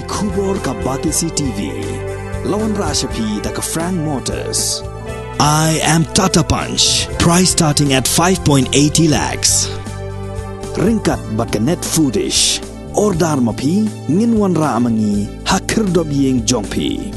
Kubor ka Batisi TV. Lawan Rashapi da ka Frank Motors. I am Tata Punch. Price starting at 5.80 lakhs. Ringkat bat ka Net Foodish. Ordar mapi nginwan ra amangi hakir dobyeng jongpi.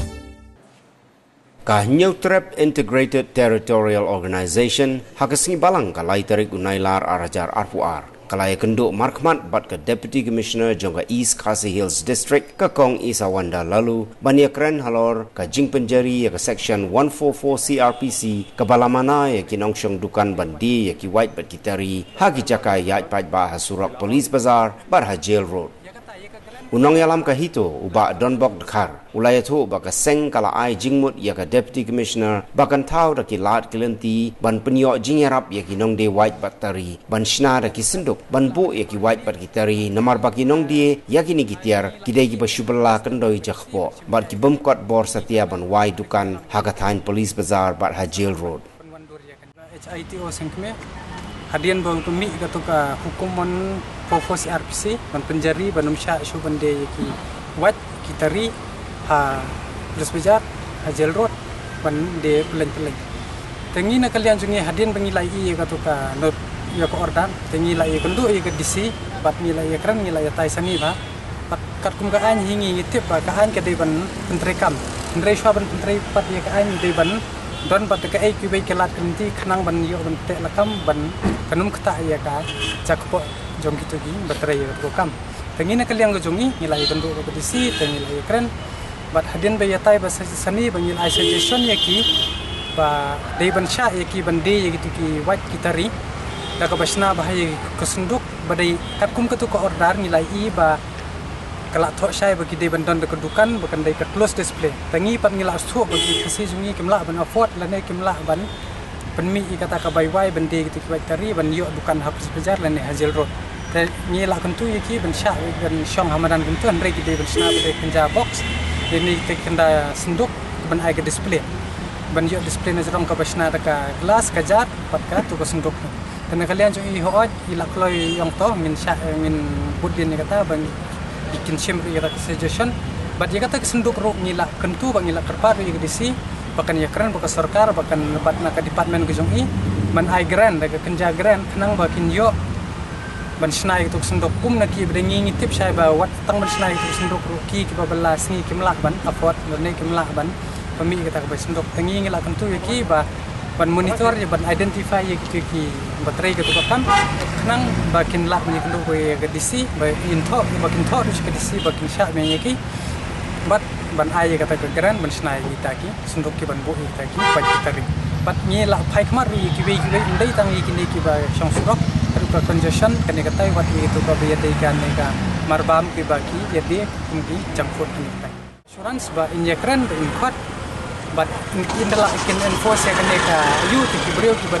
Ka Neutrep Integrated Territorial Organization hakasingi balang ka laitarik unailar arajar arpuar. Kalaya kenduk markmat bat ke Deputy Commissioner jongka East Khasi Hills District ke Kong Isawanda lalu bania keren halor ke Jing Penjari ya ke Section 144 CRPC ke Balamana ya ki nongshong dukan bandi ya ki white bat kitari hagi jakai ya pat ba hasurak Police Bazaar bar Jail Road. Unong yalam ka hito uba donbok dekhar ulaya tu ba ka seng kala ai jingmut ya ka Deputy Commissioner bakan tau da ki lat kilenti ban penyok jingerap ya ki nong de white batari ban shna da ki senduk ban bu ya ki white bat kitari namar ba ki nong de ya ki ni gitiar kidai ki basubala kendoi jakhpo bat ki bumkot bor satia ban wai dukan hagathain Police Bazaar bar Jail Road. HITO sengkme hadian bang tumi katuka hukuman pofos RPC ban penjari ban umsya syu bande ki wat kitari ha Police Bazaar Jail Road ban de peleng tengi na kalian jungi hadian bangilai katuka not ya ko ordan tengi lai kendu ke DC bat nilai kran nilai tai sani ba bat kat kum ka an hingi ngitip ba ka an ke de ban pentri kam pentri swa ban pentri pat ya ka an de ban don bat ka ai ki bai kelat kenti khnang ban yo ban te lakam ban kanum khata ya ka jakpo jong kitu gi batrai ko kam tengi na kalian go jungi nilai kendu ko DC tengi lai kran bat hadian bai ya tai ba sani ban nilai suggestion ya ki ba de ban sha ya ki ban de ya gitu ki white kitari da ka basna bahaya kesenduk badai kat kum ketu ko order nilai ba kala thok syai bagi de ban don de kedukan bakan de close display tangi pat ngila su bagi kasi jungi kimla ban afford lane kimla ban penmi kata ka bai wai ban de gitu ki white kitari ban yo dukan Police Bazaar lane Jail Road te ngila kentu yaki ban sha ban syong hamadan kentu andre ki de ban sna de kenja box ini te kenda senduk ban ai ke display ban yo display na jrong ka basna da ka glass ka jar pat ka tu ko senduk dan kalian jo i hooj ila kloy yong to min sha min budin kata ban ikin chimri kata suggestion bat ya kata senduk ro ngila kentu bang ngila kerpar i DC bahkan ya keren buka sarkar bahkan bat na ka department ko jong i man ai grand da ka kenja grand kenang bakin yo ban snai tu senduk kum na ki bdengi ngitip syai ba wat tang ban snai tu senduk ro ki babelas ni kimla ban afford ne kimla ban pemi kata ka senduk tengi ngila kentu ki ba ban monitor ya ban identify ya ki baterai ke tu kam kenang bakin lak ni kendu ko ya ke DC ba into bakin thor ke DC bakin sha me ki bat ban ai kata ke gran ban snai kita ki senduk ki ban bu kita ki ba kita ri bat ni lak phai khmar ri ki be ndai tang ki ni ki ba song surok ka congestion kene kata wat ni tu ba be dei kan ne ka marbam ki ba ki ya de kumki jangfut ni ta insurance ba in ya kran in khot but in the can enforce ya kan ka you ki brio ki ba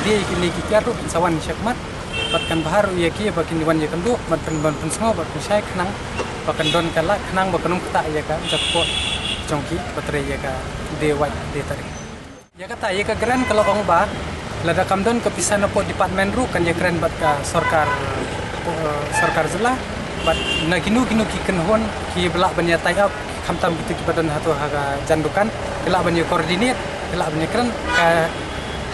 dia ki ni ki kyaru sawan syakmat bat kan baharu ya ki ba kin wan ya kan do bat ban sngo bat sai khnang ba kan don kala khnang ba kanum kata ya ka jakpo jongki baterai ya ka de wat de tari ya kata ya ka gran kalau ong ba lada kamdon ke pisana po department ru kan ya keren bat ka sarkar zela bat na ginu ki kenhon ki belak ban ya tie up kamtam gitu ki badan hatu haga jandukan kelak banyak koordinat kelak banyak keren ka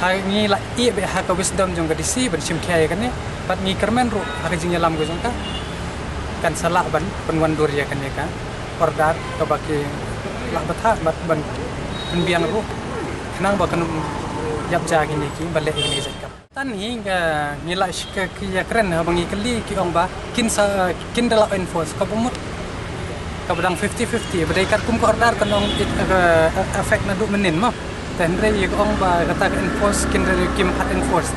hangi la i be ha ka wisdom jong ka DC ban sim khaya kan ne pat ngi kermen ru haga jing lam go jong ka kan salah ban penwan dur ya kan ya ka ordat ka baki la batha bat ban biang ru nang ba kan yap ja gini ki bale ini zakap tan hingga ngila shika ki ya keren ha bangi kali ki ong ba kin dala enforce ka bumut kabadang 50-50 badai kat kum ko order kanong effect na du menin mo ten re yeg ong ba kata enforce kin re kim hat enforce